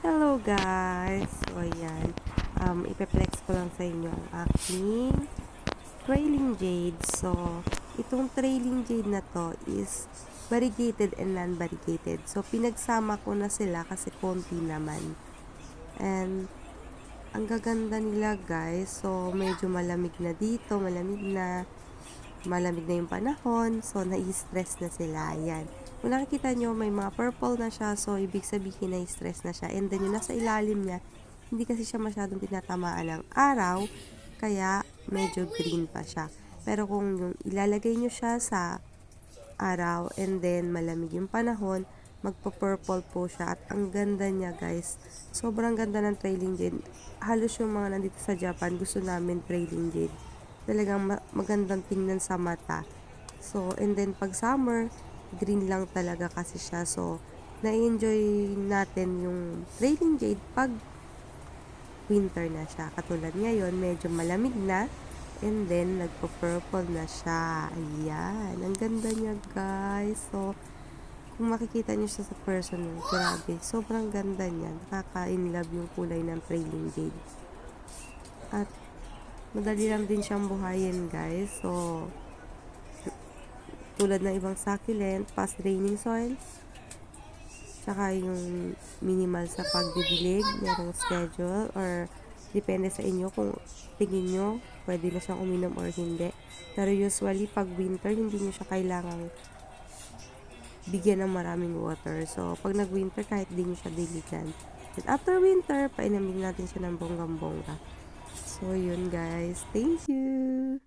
Hello guys! So ayan, ipeplex ko lang sa inyo ang aking trailing jade. So, itong trailing jade na to is variegated and non-variegated. So, pinagsama ko na sila kasi konti naman. And, ang gaganda nila guys. So, medyo malamig na dito, malamig na yung panahon. So, nai-stress na sila. Ayan. Kung nakikita nyo, may mga purple na siya. So, ibig sabihin na-stress na siya. And then, yung nasa ilalim niya, hindi kasi siya masyadong tinatamaan ng araw. Kaya, medyo green pa siya. Pero kung yung ilalagay nyo siya sa araw and then malamig yung panahon, magpo-purple po siya. At ang ganda niya guys. Sobrang ganda ng trailing jade. Halos yung mga nandito sa Japan, gusto namin trailing jade. Talagang magandang tingnan sa mata. So, and then pag summer, green lang talaga kasi siya. So, na-enjoy natin yung trailing jade pag winter na siya. Katulad ngayon, medyo malamig na. And then, nagpo-purple na siya. Ayan. Ang ganda niya, guys. So, kung makikita niyo siya sa personal, grabe. Sobrang ganda niya. Nakaka-inlove yung kulay ng trailing jade. At, madali lang din siyang buhayin guys. So, tulad ng ibang succulent, fast draining soil, tsaka yung minimal sa pagdidilig, merong schedule, or depende sa inyo kung tingin nyo, pwede na siyang uminom or hindi. Pero usually, pag winter, hindi nyo siya kailangang bigyan ng maraming water. So, pag nag-winter, kahit di nyo siya diligan. And after winter, painamin natin siya ng bonggang-bongga. So, yun guys. Thank you!